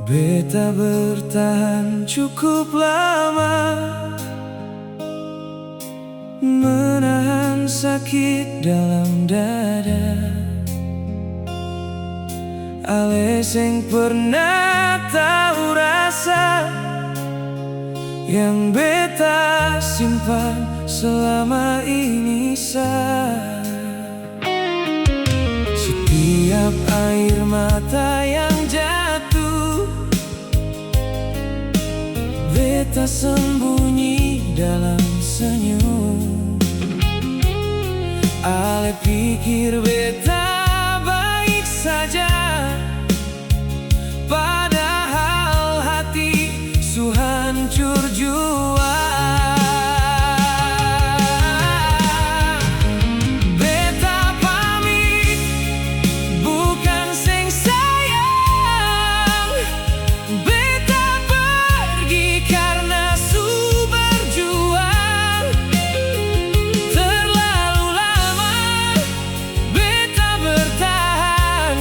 Beta bertahan cukup lama, menahan sakit dalam dada. Ale sing pernah tahu rasa yang beta simpan selama ini Setiap air mata yang jatuh, beta sembunyi dalam senyum. Ale pikir beta baik saja, padahal hati su hancur jua. Beta pamit, bukan sing sayang. Beta pergi karena su berjuang. Terlalu lama beta bertahan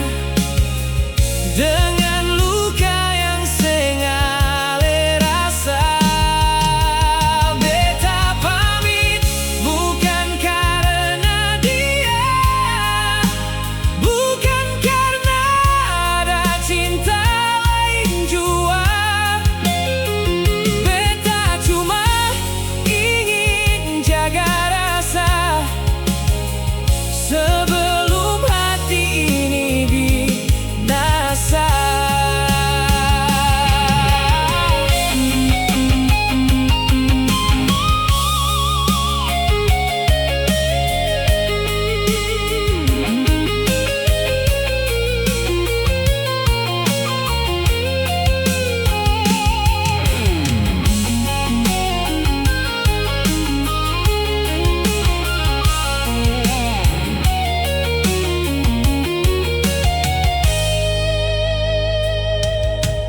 dengan luka yang sing ale rasa. Beta pamit bukan karena dia, bukan karena ada cinta lain jua. Beta cuma ingin jaga rasa sebelum hati ini binasa.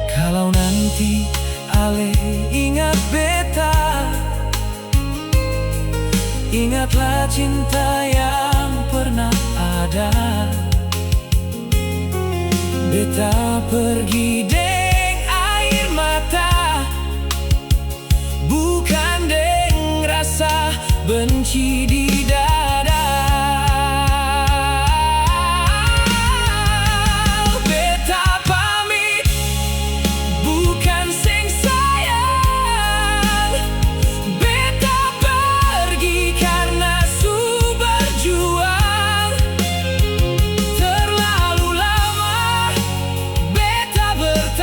Kalau nanti ale ingat beta, ingatlah cinta yang pernah ada. Beta pergi deng air mata, bukan deng rasa benci di dada. Beta pamit, bukan sing sayang. Beta pergi karena su berjuang. Terlalu lama beta bertahan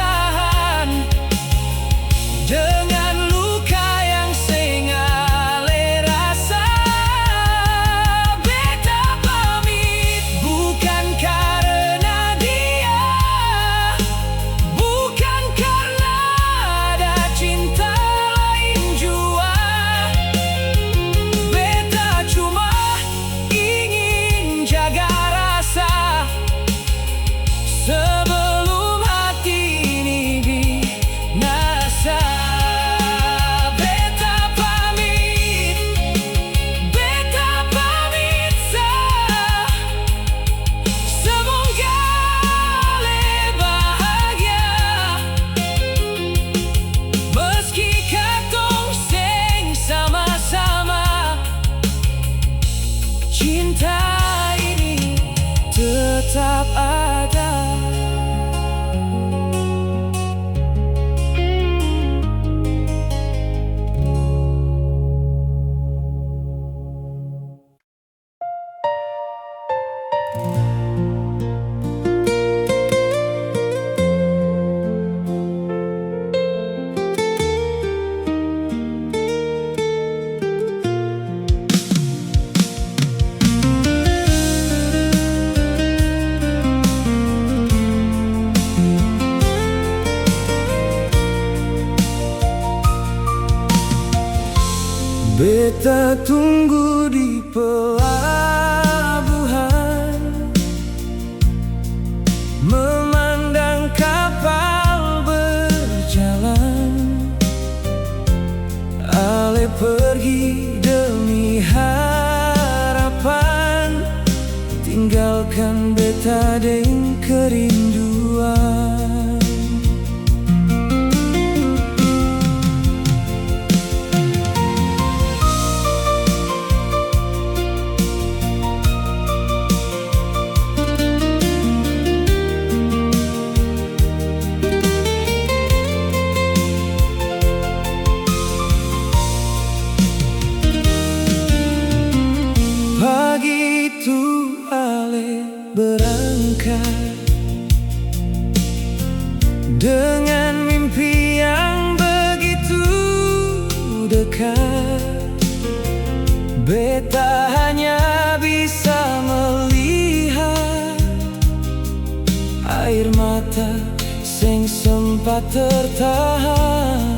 Beta tunggu di pelabuhan, memandang kapal berjalan. Ale pergi demi harapan, tinggalkan beta deng kerinduan. Pagi itu Ale berangkat dengan mimpi yang begitu dekat. Beta hanya bisa melihat air mata sing sempat tertahan.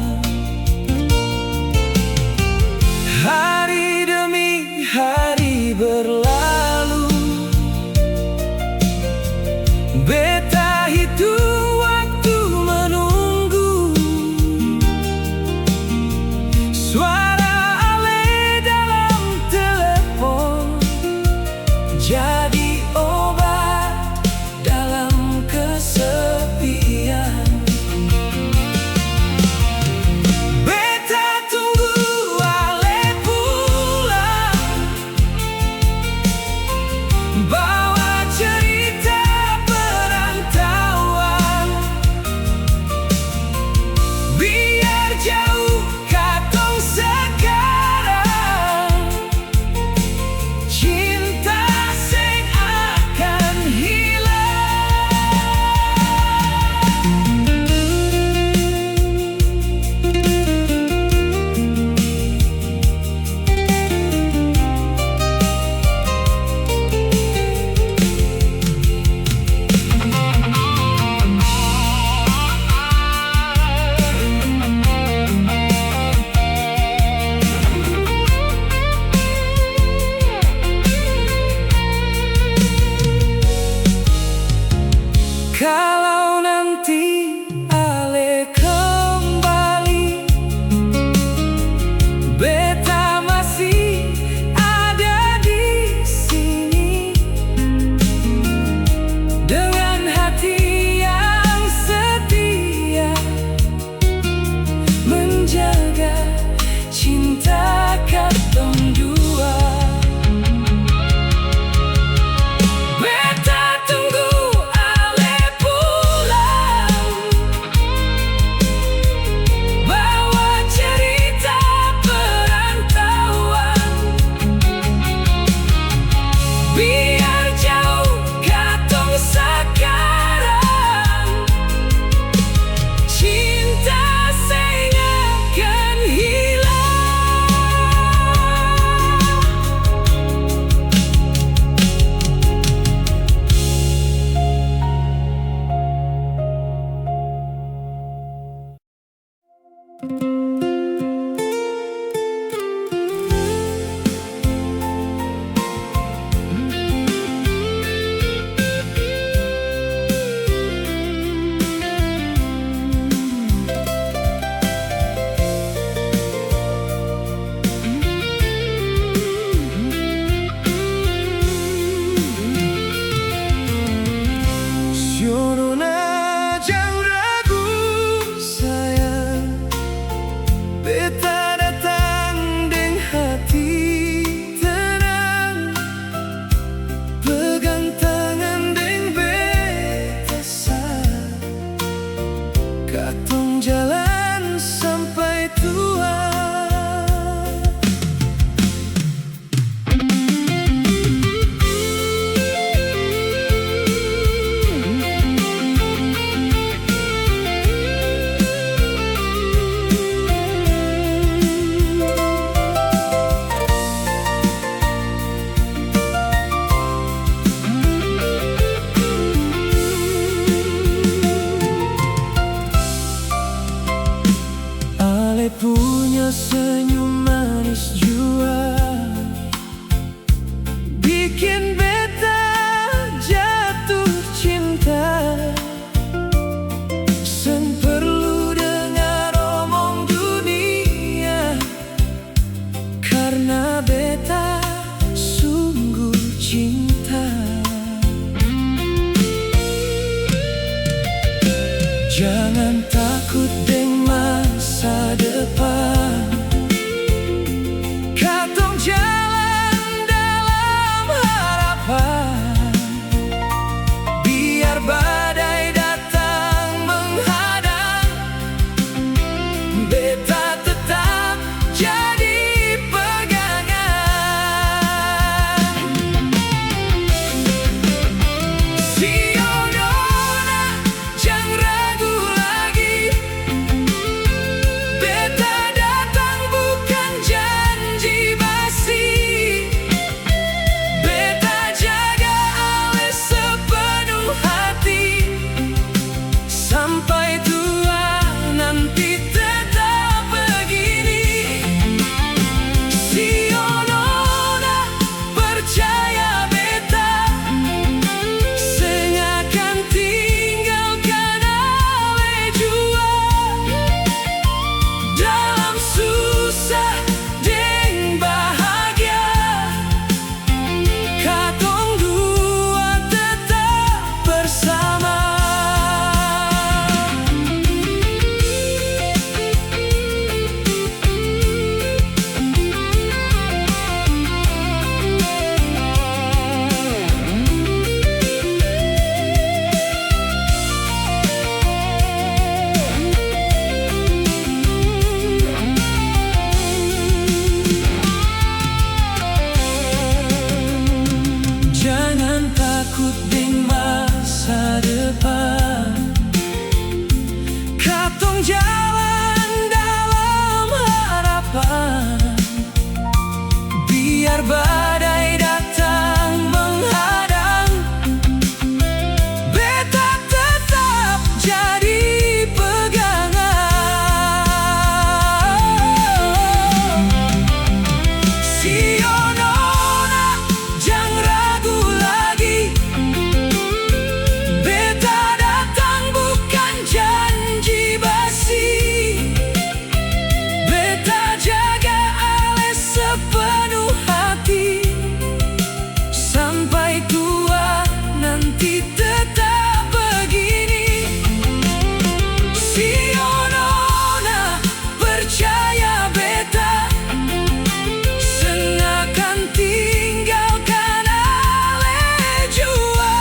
Hari demi hari berlalu, beta hitung waktu menunggu. Suara Ale dalam telepon jadi obat dalam kesepian. Beta tunggu Ale pulang, bawa cerita perantauan. Biar jauh katong sekarang, cinta sing akan kalau nanti Ale kembali, beta masih ada di sini dengan hati yang setia, menjaga cinta katong dua. Beta tunggu Ale pulang, Jangan takut deng masa depan, katong jalan dalam harapan. Biar badai datang menghadang, beta tetap jadi pegangan. Sionona, jangan ragu lagi. Beta datang bukan janji basi. Beta jaga ale sepenuh hati. Sampai tua nanti tetap begini. Sionona, percaya beta, seng akan tinggalkan ale jua. Dalam susah deng bahagia, katong dua tetap bersama. Jangan takut deng masa depan, katong jalan dalam harapan. Biar badai datang menghadang, beta tetap jadi pegangan. Sionona, jangan ragu lagi. Beta datang bukan janji basi. Beta jaga ale sepenuh hati. Sampai tua nanti tetap begini. Sionona, percaya beta, seng akan tinggalkan ale jua.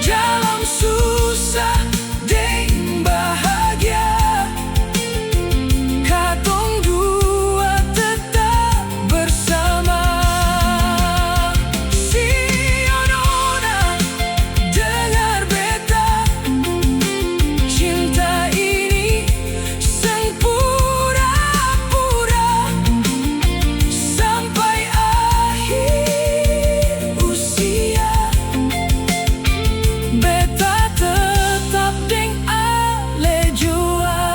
Dalam susah deng bahagia, katong dua tetap bersama. Sionona, dengar beta, cinta ini seng pura-pura. Sampai akhir usia, beta tetap deng ale jua.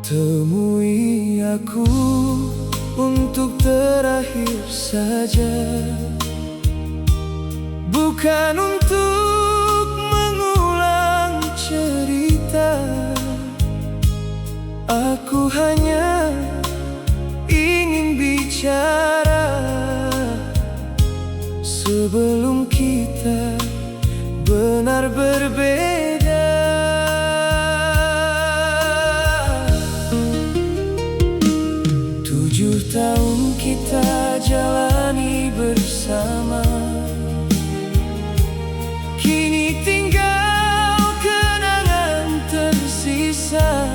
Temui aku untuk terakhir saja, bukan untuk mengulang cerita. Aku hanya ingin bicara sebelum kita benar berbeda. 7 tahun kita jalani bersama, kini tinggal kenangan tersisa.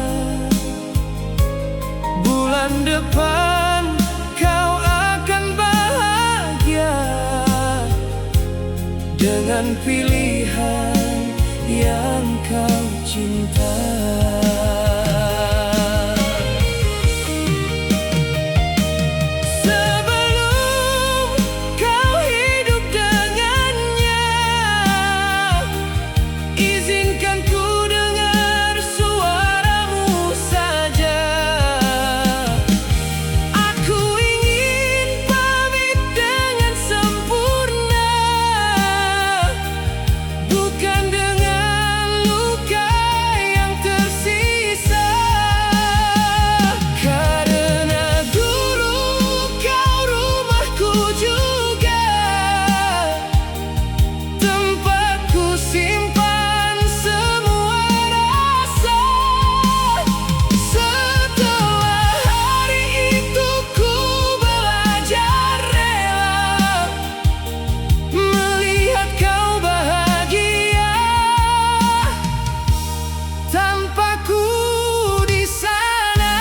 Bulan depan kau akan bahagia dengan pilihan yang kau cinta. Sebelum kau hidup dengannya, izinkan ku dengar suaramu saja. Aku ingin pamit dengan sempurna, bukan dengan luka yang tersisa. Karena dulu kau rumahku juga, tempatku simpan semua rasa. Setelah hari itu ku belajar rela melihat kau bahagia tanpaku di sana.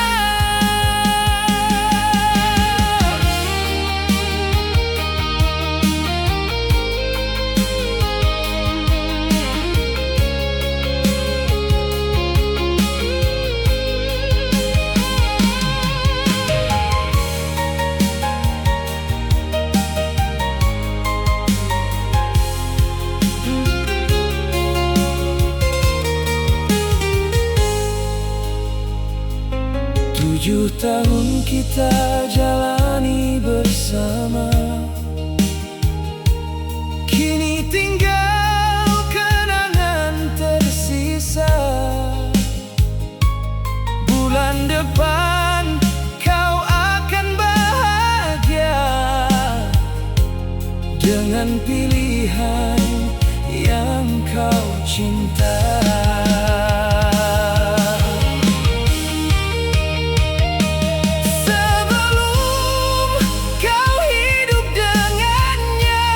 Tujuh tahun kita jalani bersama, kini tinggal kenangan tersisa. Bulan depan kau akan bahagia dengan pilihan yang kau cinta. Sebelum kau hidup dengannya,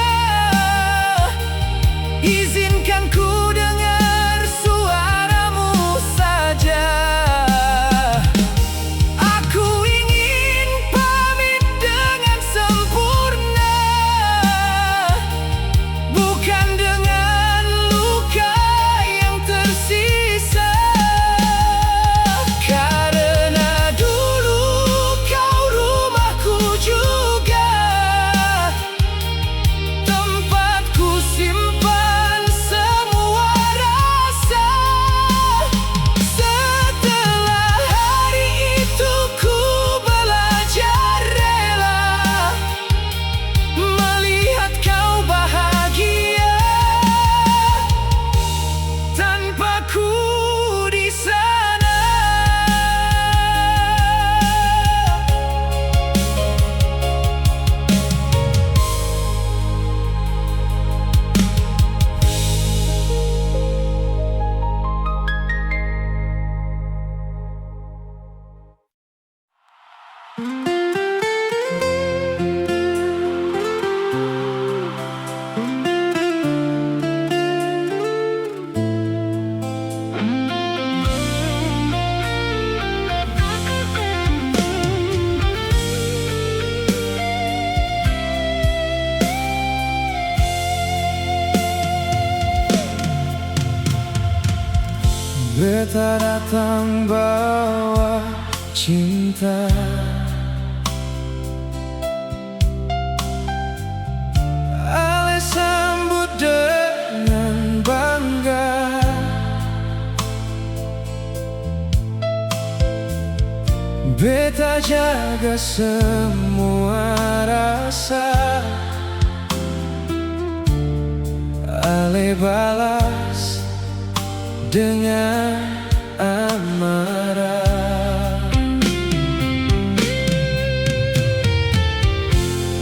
izinkan ku dengar suaramu saja. Aku ingin pamit dengan sempurna, bukan dengan luka yang tersisa. Karena dulu kau rumahku juga, tempatku simpan semua rasa. Setelah hari itu ku belajar rela melihat kau bahagia tanpaku di sana. Beta datang bawa cinta, Ale sambut dengan bangga. Beta jaga semua rasa, Ale balas dengan amarah.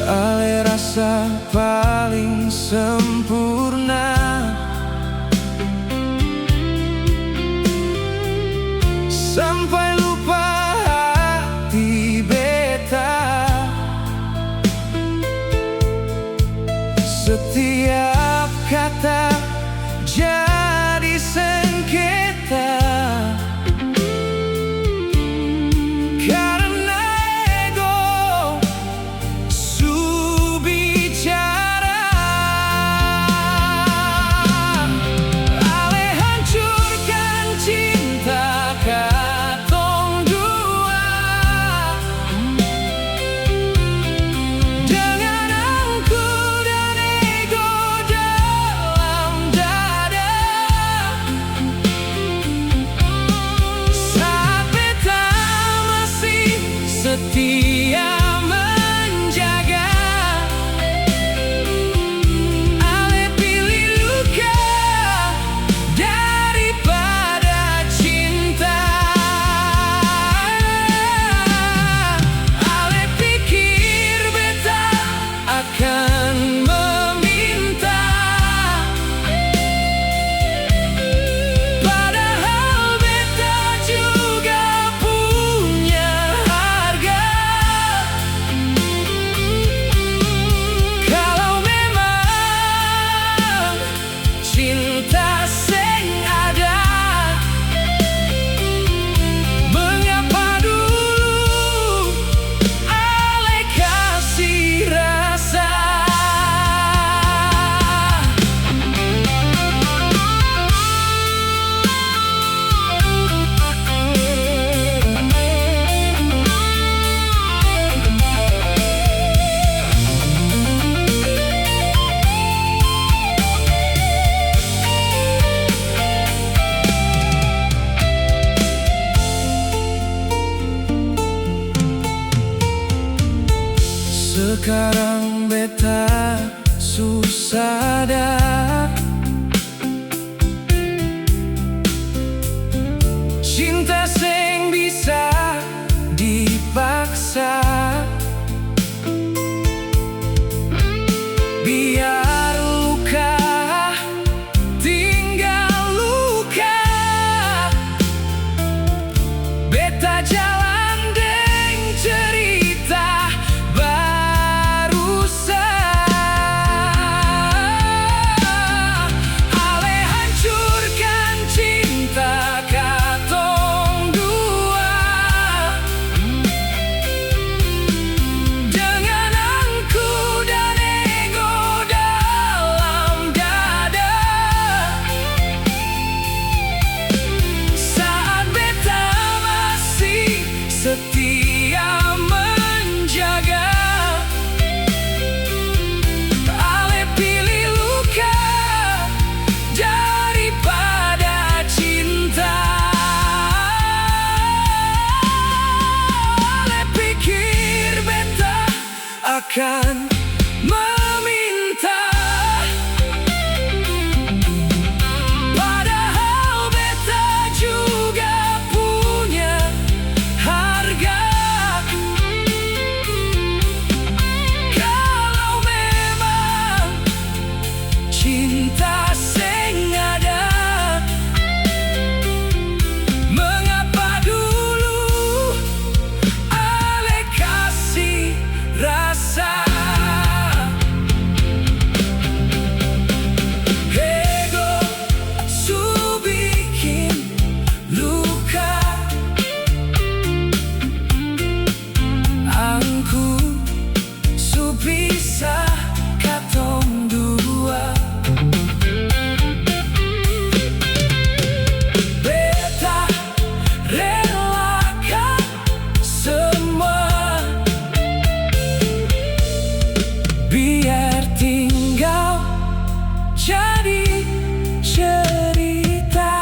Ale rasa paling sempurna, sampai lupa hati beta. Setiap kata jadi sengketa, karena ego su bicara. sekarang beta susah dah. Cinta seng bisa dipaksa, biar luka tinggal luka. Beta jalan deng cerita barusan. Ale hancurkan cinta katong dua dengan angku dan ego dalam dada. Saat beta masih setia menjaga, ale pilih luka daripada cinta. Ale pikir beta akan meminta, padahal beta juga punya harga. Kalau memang cinta seng ada, mengapa dulu ale kasih rasa? Ego su bikin luka, angku su pisah katong dua. Beta relakan semua, biar tinggal jadi cerita.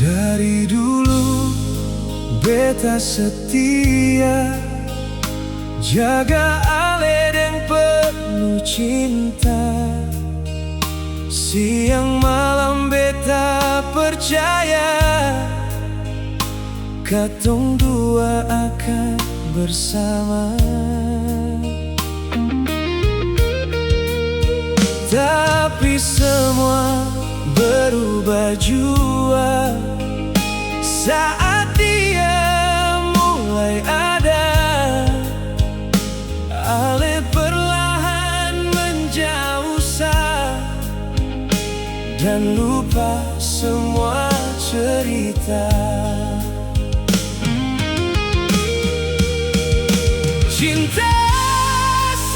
Dari dulu beta setia, jaga ale dan penuh cinta. Siang malam beta percaya, katong dua akan bersama. Tapi semua berubah jua saat dia mulai ada. Ale perlahan menjauh dan lupa semua cerita. Cinta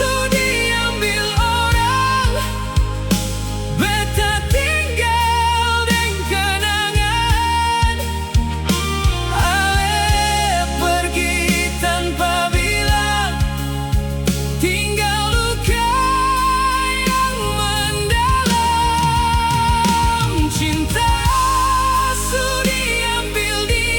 sudah diambil orang, beta tinggal dengan kenangan. Ale pergi tanpa bilang, tinggal luka yang mendalam. Cinta sudah diambil dia,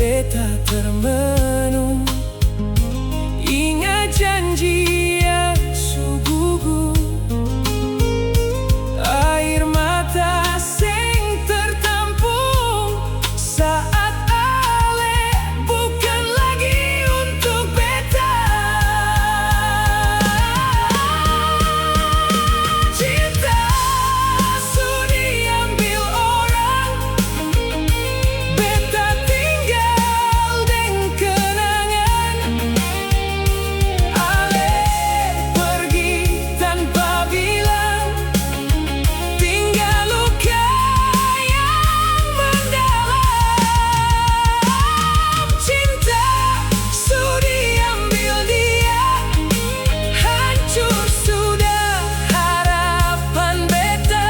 beta termenung, ingat janji yang suguhku. Air mata sing tertampung saat ale bukan lagi untuk beta. Cinta sudah diambil orang, beta tinggal dengan kenangan. Ale pergi tanpa bilang, tinggal luka yang mendalam. Cinta sudah diambil dia, hancur sudah harapan beta.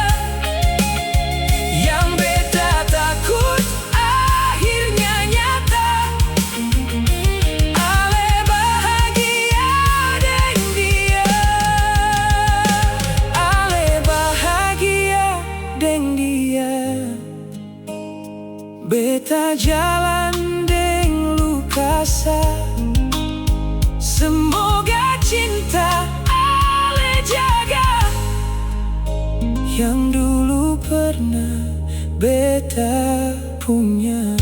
Yang beta takut akhirnya nyata. Ale bahagia dengan dia, ale bahagia dengan dia. Beta jalan dengan lukasa, semoga cinta ale jaga yang dulu pernah beta punya.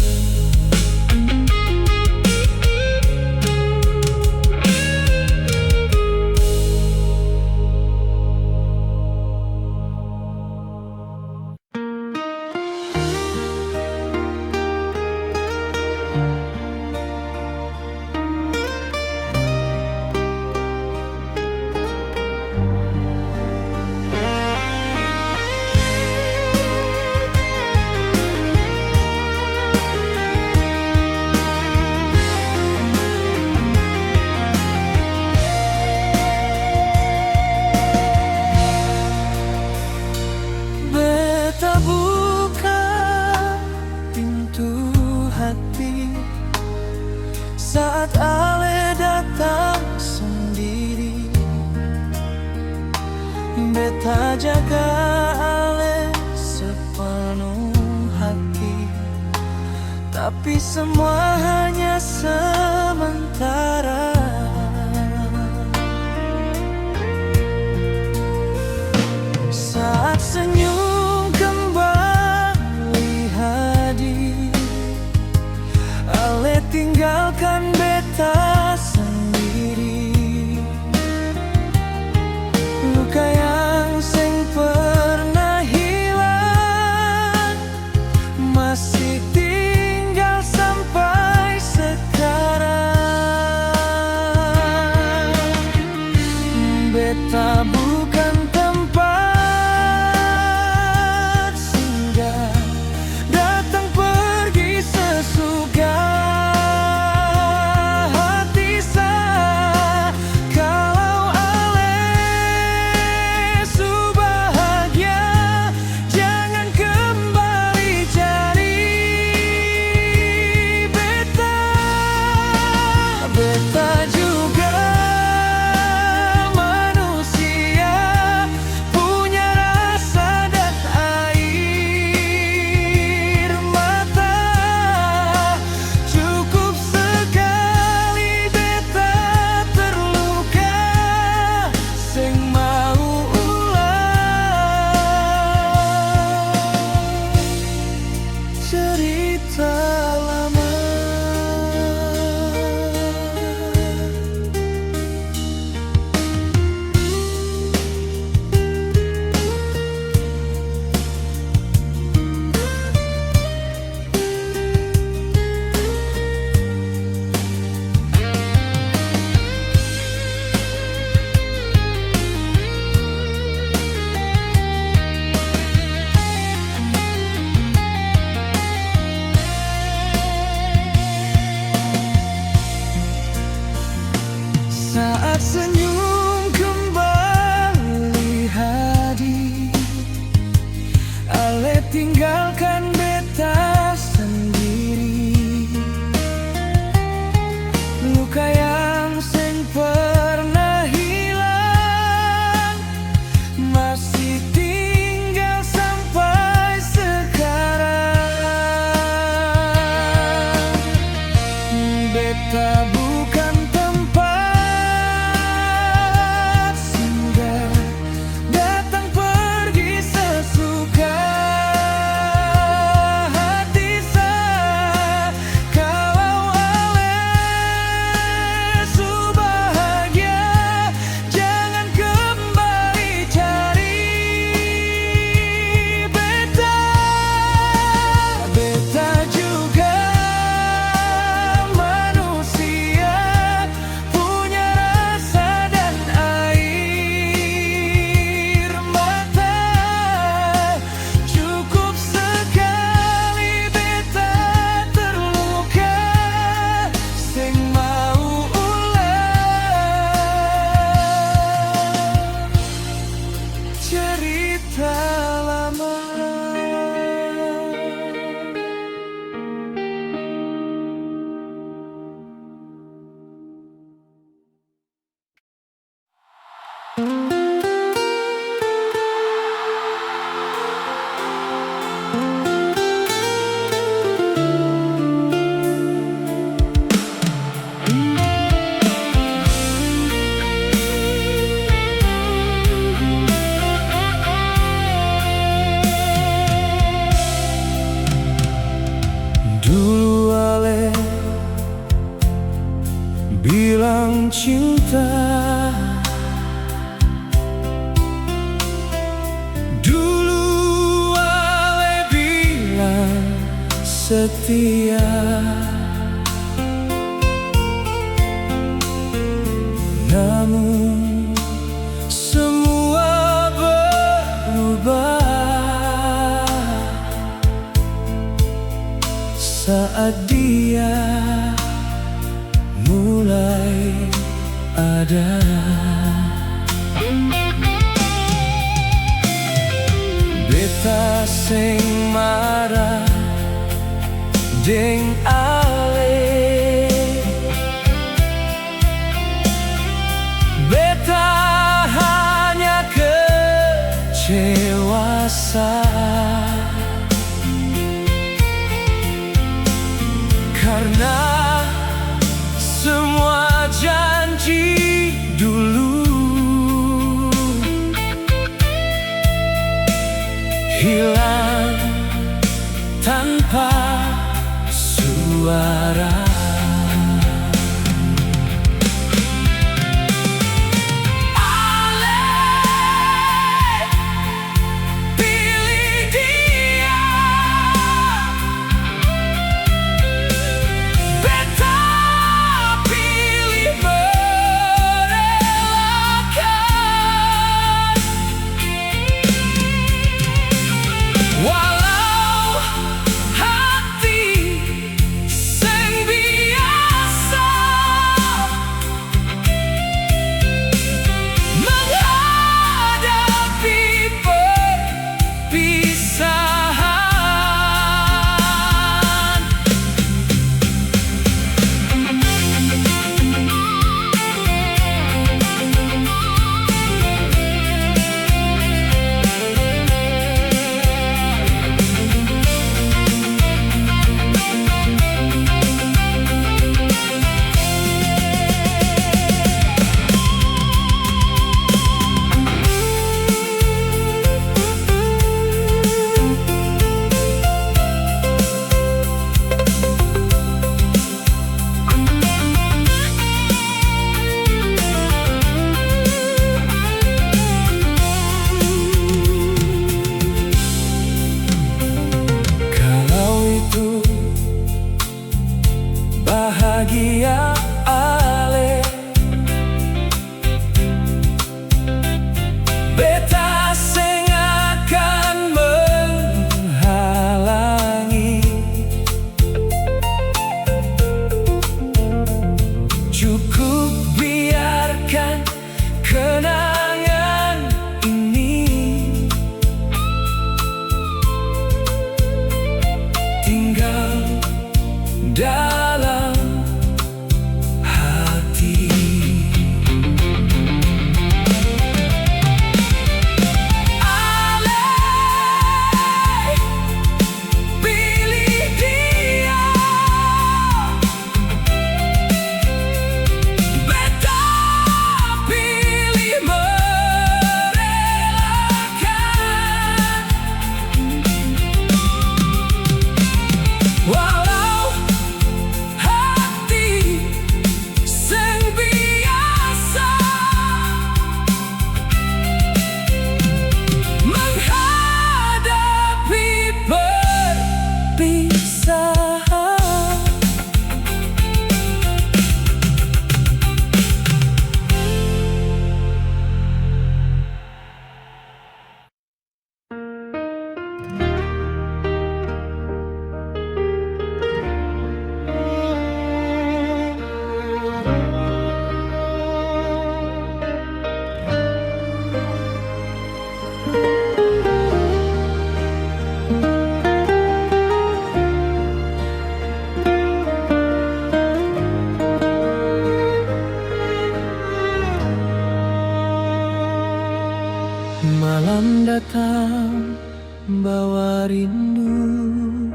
Beta buka pintu hati saat ale datang sendiri. Beta jaga ale sepenuh hati, tapi semua hanya sementara. Saat senyum kembali hadir, ale tinggalkan beta sendiri. Luka yang sing pernah hilang masih tinggal sampai sekarang. Beta bukan tempat singgah, datang pergi sesuka hati. beta bukan tempat singgah, datang pergi sesuka hati sah. Kalau ale su bahagia, jangan kembali cari beta. Beta juga manusia, punya rasa dan air mata. Cukup sekali beta terluka, sing mau ulang cerita lama. Dulu ale bilang cinta, dulu ale bilang setia. Namun semua berubah saat dia mulai ada. Beta sing marah deng ale, beta hanya kecewa sah. Karena semua janji dulu hilang tanpa suara. Walau hati sing biasa menghadapi perpisahan. Bahagia ale, beta sing akan menghalangi. Cukup biarkan kenangan ini tinggal dalam datang bawa rindu.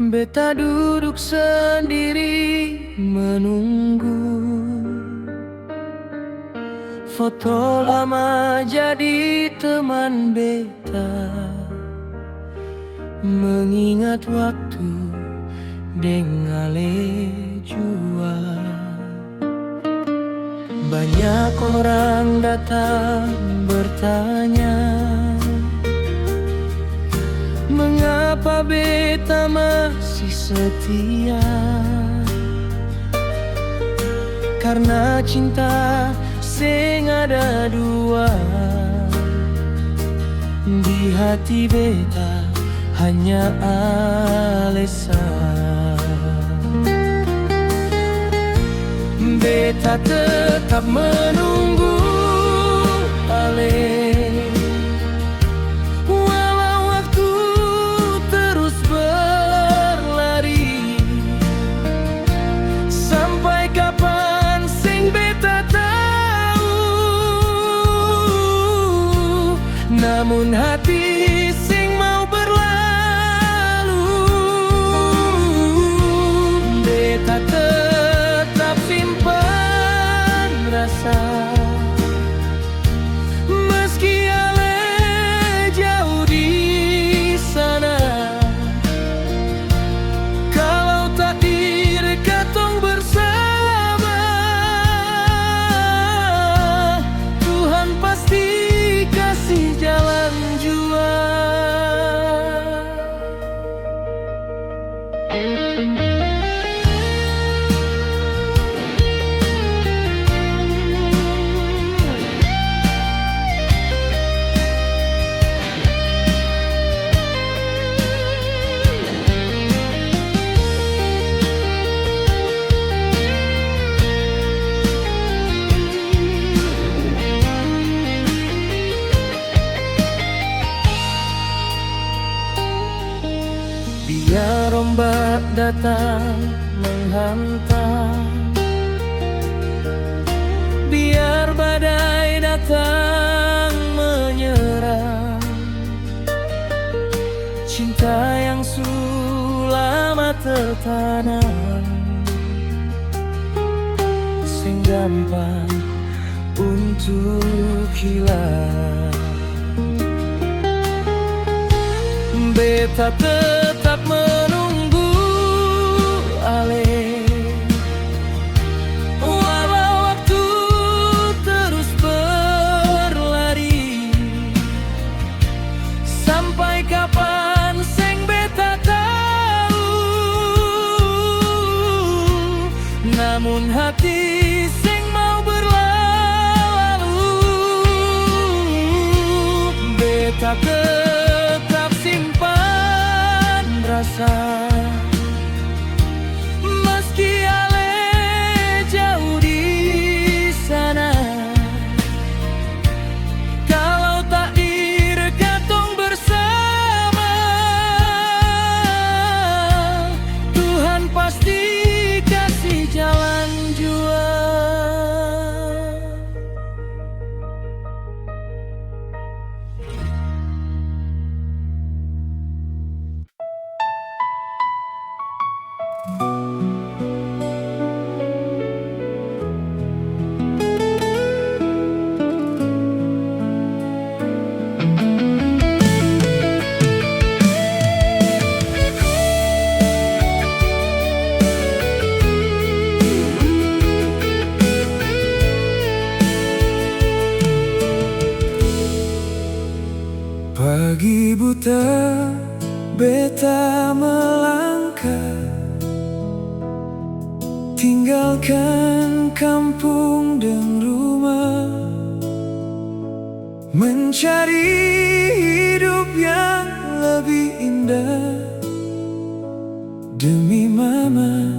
Beta duduk sendiri menunggu. Foto lama jadi teman beta, mengingat waktu dengale jua. Banyak orang datang bertanya, mengapa beta masih setia? Karena cinta sing ada dua, di hati beta hanya Alesa. Beta tetap menunggu Ale, walau waktu terus berlari. Sampai kapan sing beta tahu, namun hati sing mau berlalu. Beta tetap simpan rasa, meski Ale jauh di sana. Kalau takdir katong bersama, Tuhan pasti kasih jalan jua. Biar ombak datang menghantam, biar badai datang menyerang, cinta yang lama tertanam sing gampang untuk hilang. Beta tetap menunggu Ale, walau waktu terus berlari. Sampai kapan sing beta tahu, namun hati sing mau berlalu. Beta tetap simpan rasa, meski Ale jauh di sana. Kalau takdir katong bersama, Tuhan pasti kasih jalan jua. Pagi buta beta melangkah, tinggalkan kampung dan rumah, mencari hidup yang lebih indah demi mama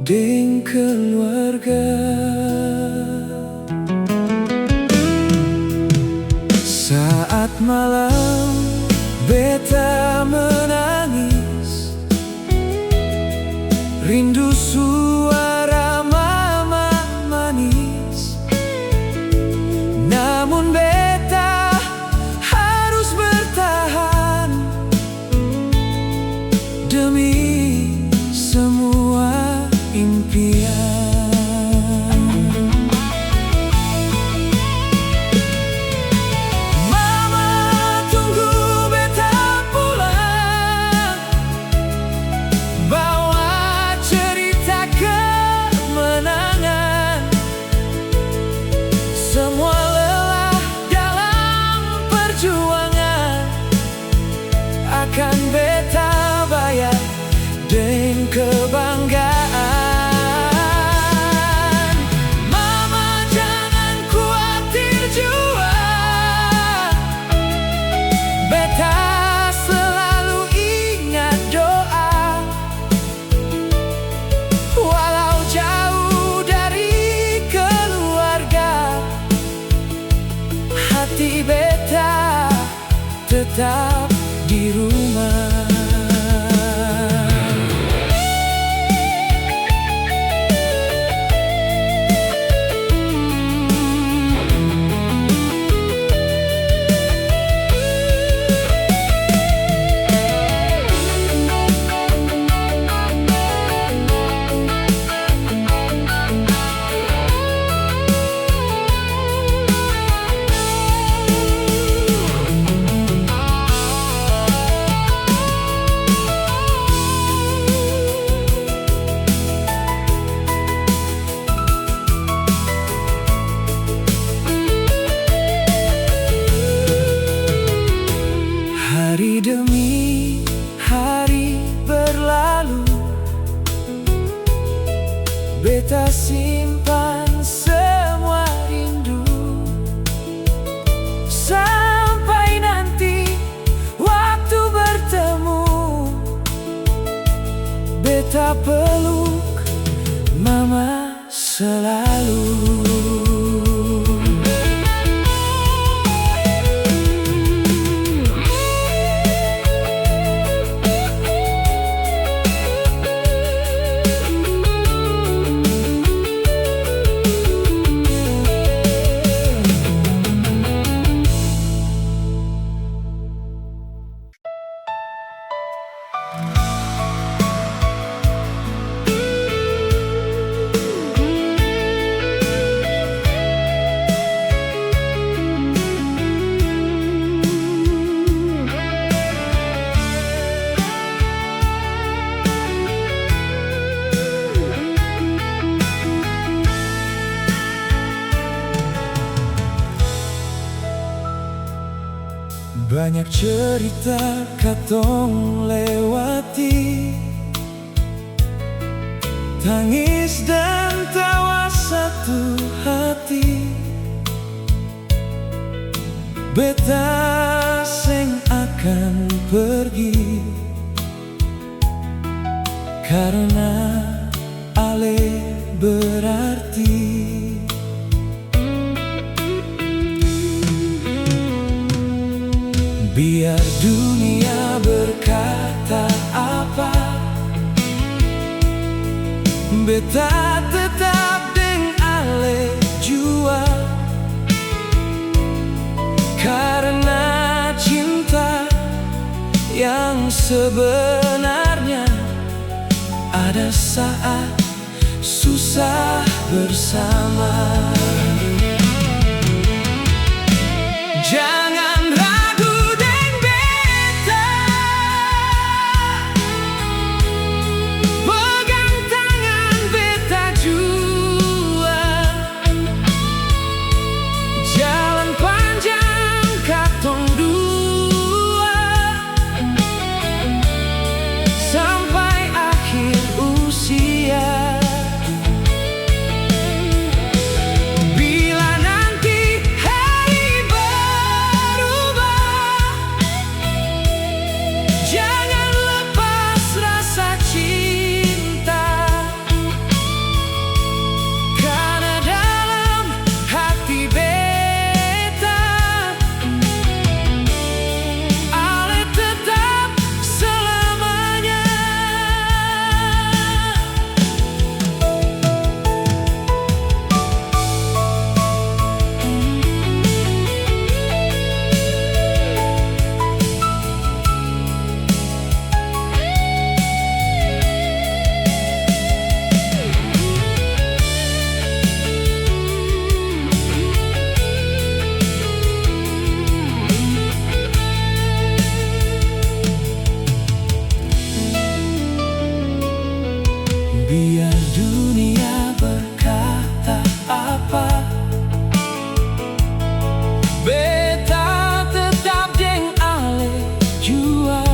dan keluarga. Saat malam beta menangis, rindu suara mama manis. Namun beta tetap di rumah. Hari demi hari berlalu, beta simpan semua rindu. Sampai nanti waktu bertemu, beta peluk mama selalu. Banyak cerita katong lewati, tangis dan tawa satu hati. Beta seng akan pergi, karena ale berarti. Biar dunia berkata apa, beta tetap deng ale jua. Karena cinta yang sebenarnya ada saat susah bersama. Jangan ragu deng beta, pegang tangan beta jua. Jalan panjang katong dua, sampai akhir usia. Biar dunia berkata apa, beta tetap deng ale jua.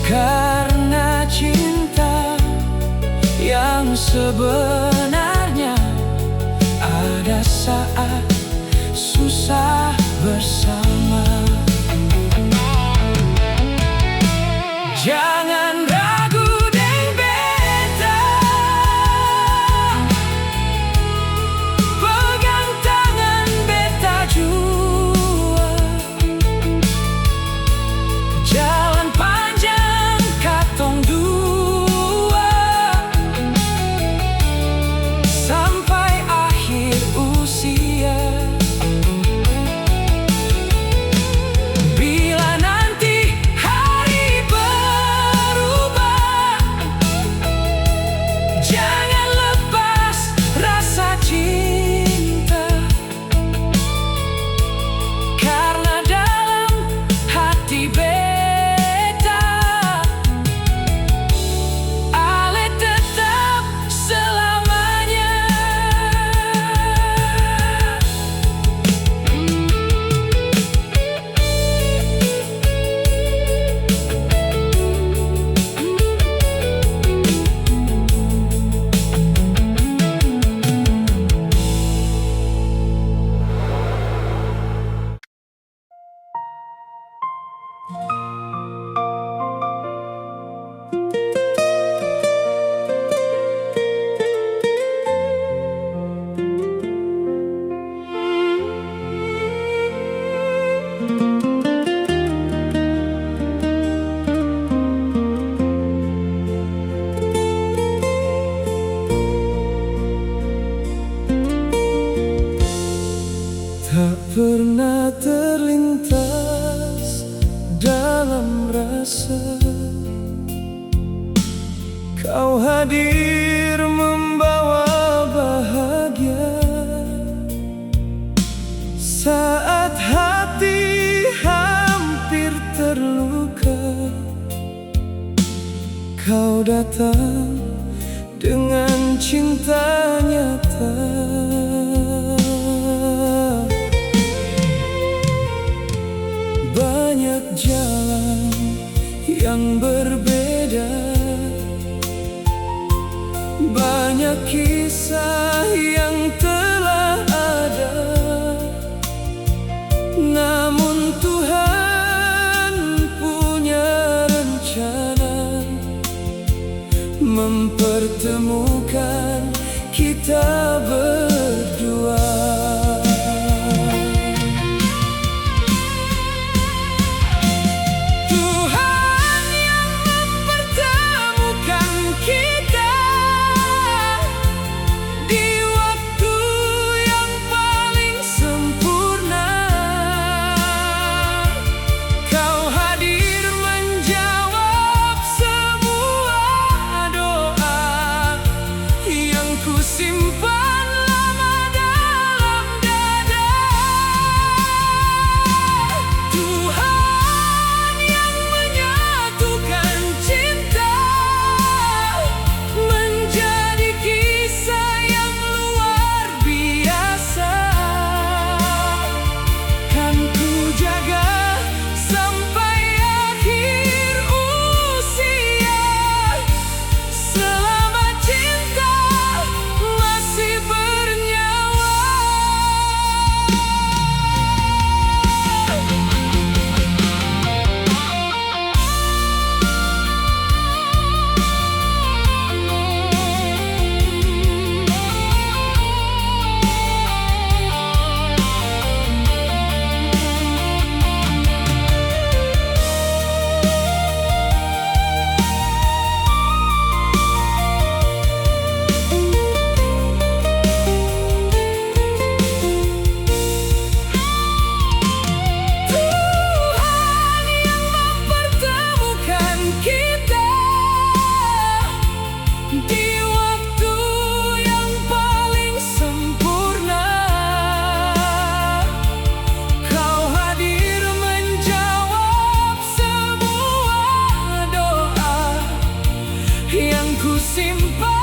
Karena cinta yang sebenarnya ada saat susah bersama. Jangan ragu deng beta, pegang tangan beta jua. Kau hadir membawa bahagia saat hati hampir terluka. Kau datang dengan cinta nyata. Banyak jalan yang berbeda, banyak kisah yang telah ada, namun Tuhan punya rencana mempertemukan kita berdua. Simpan lama dalam dada. Tuhan yang menyatukan cinta menjadi kisah yang luar biasa. Kan ku jaga sampai akhir usia, selama cinta masih bernyawa. Di waktu yang paling sempurna, Kau hadir menjawab semua doa yang ku simpan.